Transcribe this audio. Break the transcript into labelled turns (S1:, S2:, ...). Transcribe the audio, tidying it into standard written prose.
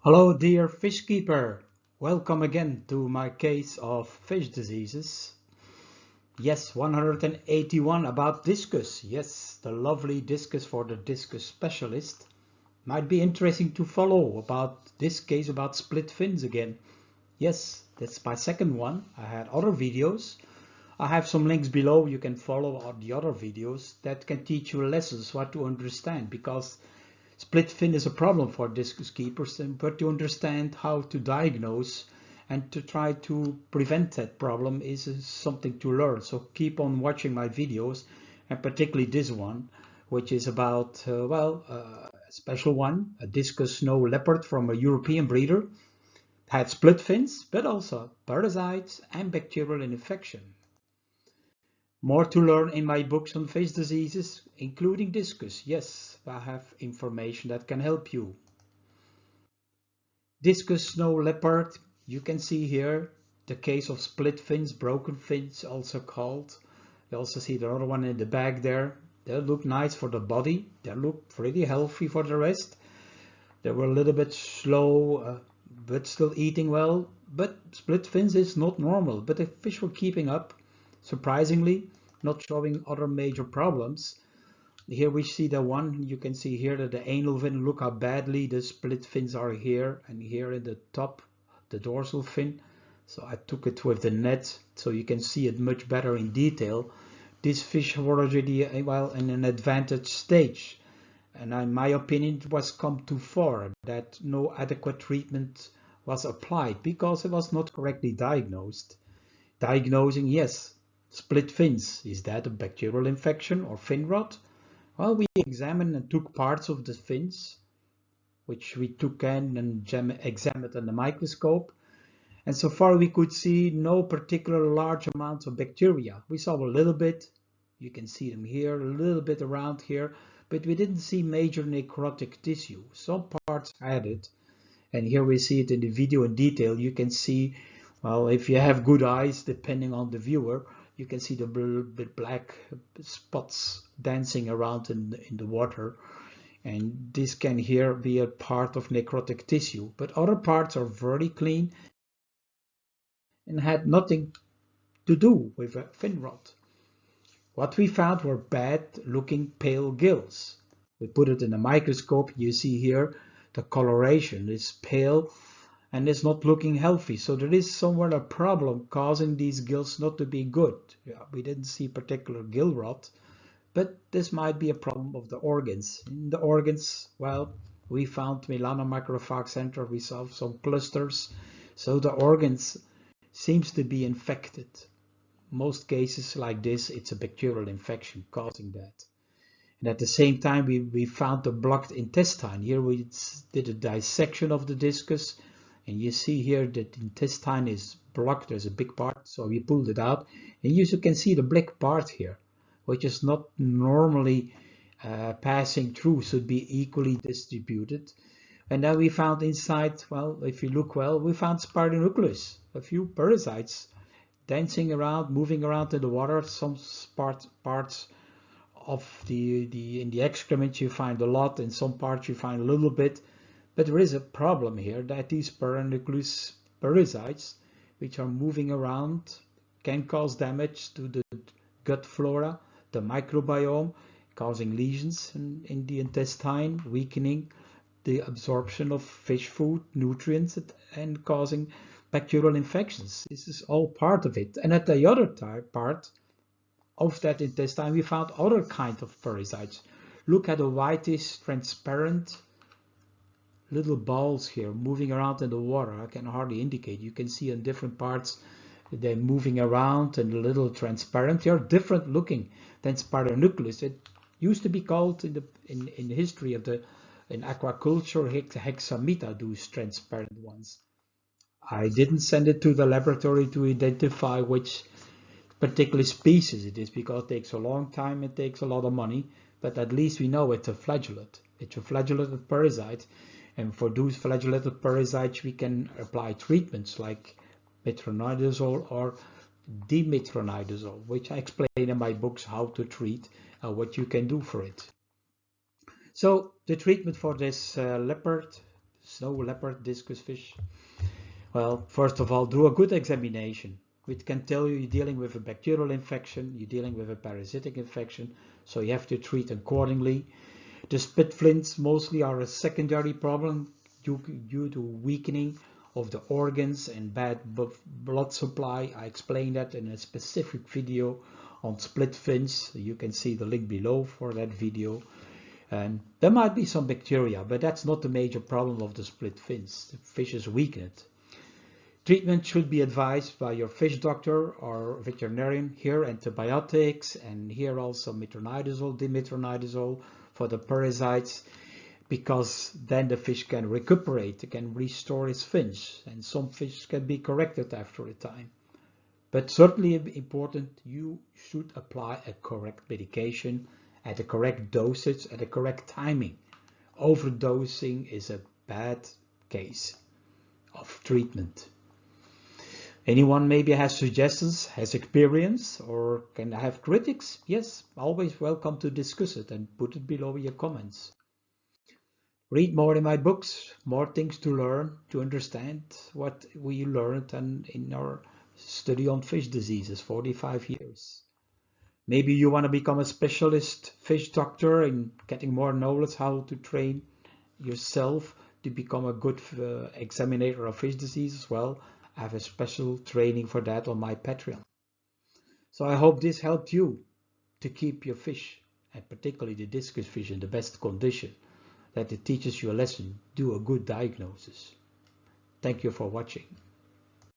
S1: Hello dear fish keeper, welcome again to my case of fish diseases. Yes, 181 about Discus. Yes, the lovely Discus for the Discus specialist. Might be interesting to follow about this case about split fins again. Yes, that's my second one. I had other videos. I have some links below. You can follow the other videos that can teach you lessons what to understand, because split fin is a problem for discus keepers, but to understand how to diagnose and to try to prevent that problem is something to learn. So keep on watching my videos, and particularly this one, which is about, a special one, a discus snow leopard from a European breeder. Had split fins, but also parasites and bacterial infection. More to learn in my books on fish diseases, including discus. Yes, I have information that can help you. Discus snow leopard, you can see here the case of split fins, broken fins also called. You also see the other one in the back there. They look nice for the body. They look pretty healthy for the rest. They were a little bit slow, but still eating well. But split fins is not normal, but the fish were keeping up, surprisingly, not showing other major problems. Here we see the one, you can see here that the anal fin, look how badly the split fins are here, and here in the top, the dorsal fin. So I took it with the net so you can see it much better in detail. These fish were already, well, in an advanced stage. And in my opinion, it was come too far that no adequate treatment was applied because it was not correctly diagnosed. Diagnosing, yes, split fins. Is that a bacterial infection or finrot? Well, we examined and took parts of the fins, which we took in and examined in the microscope. And so far we could see no particular large amounts of bacteria. We saw a little bit, you can see them here, a little bit around here, but we didn't see major necrotic tissue. Some parts had it, and here we see it in the video in detail. You can see, well, if you have good eyes, depending on the viewer, you can see the black spots dancing around in the water. And this can here be a part of necrotic tissue, but other parts are very clean and had nothing to do with a fin rot. What we found were bad looking pale gills. We put it in a microscope. You see here the coloration is pale and it's not looking healthy. So there is somewhere a problem causing these gills not to be good. Yeah, we didn't see particular gill rot, but this might be a problem of the organs. In the organs, well, we found Milano Microphage Center. We saw some clusters. So the organs seems to be infected. Most cases like this, it's a bacterial infection causing that. And at the same time, we found a blocked intestine. Here we did a dissection of the discus, and you see here that the intestine is blocked. There's a big part, so we pulled it out. And you can see the black part here, which is not normally passing through, should be equally distributed. And then we found inside, well, if you look well, we found Spironucleus, a few parasites dancing around, moving around in the water. Some parts of in the excrement you find a lot, in some parts you find a little bit. But there is a problem here that these Spironucleus parasites, which are moving around, can cause damage to the gut flora, the microbiome, causing lesions in the intestine, weakening the absorption of fish food, nutrients, and causing bacterial infections. This is all part of it. And at the other part of that intestine, we found other kinds of parasites. Look at the whitish, transparent little balls here moving around in the water. I can hardly indicate. You can see in different parts they're moving around and a little transparent. They are different looking than Spironucleus. It used to be called in the history of in aquaculture hexameta, those transparent ones. I didn't send it to the laboratory to identify which particular species it is, because it takes a long time, it takes a lot of money, but at least we know it's a flagellate. It's a flagellated parasite, and for those flagellated parasites we can apply treatments like metronidazole or dimetronidazole, which I explain in my books how to treat and what you can do for it. So the treatment for this leopard snow leopard, discus fish? Well, first of all, do a good examination, which can tell you you're dealing with a bacterial infection, you're dealing with a parasitic infection, so you have to treat accordingly. The split flints mostly are a secondary problem due to weakening of the organs and bad blood supply. I explained that in a specific video on split fins. You can see the link below for that video. And there might be some bacteria, but that's not the major problem of the split fins. The fish is weakened. Treatment should be advised by your fish doctor or veterinarian. Here antibiotics, and here also metronidazole, dimetronidazole for the parasites, because then the fish can recuperate, can restore his fins, and some fish can be corrected after a time. But certainly important, you should apply a correct medication at the correct dosage at the correct timing. Overdosing is a bad case of treatment. Anyone maybe has suggestions, has experience, or can have critics? Yes, always welcome to discuss it and put it below in your comments. Read more in my books, more things to learn, to understand what we learned and in our study on fish diseases, 45 years. Maybe you want to become a specialist fish doctor and getting more knowledge how to train yourself to become a good examiner of fish diseases. Well, I have a special training for that on my Patreon. So I hope this helped you to keep your fish, and particularly the discus fish, in the best condition, that it teaches you a lesson. Do a good diagnosis. Thank you for watching.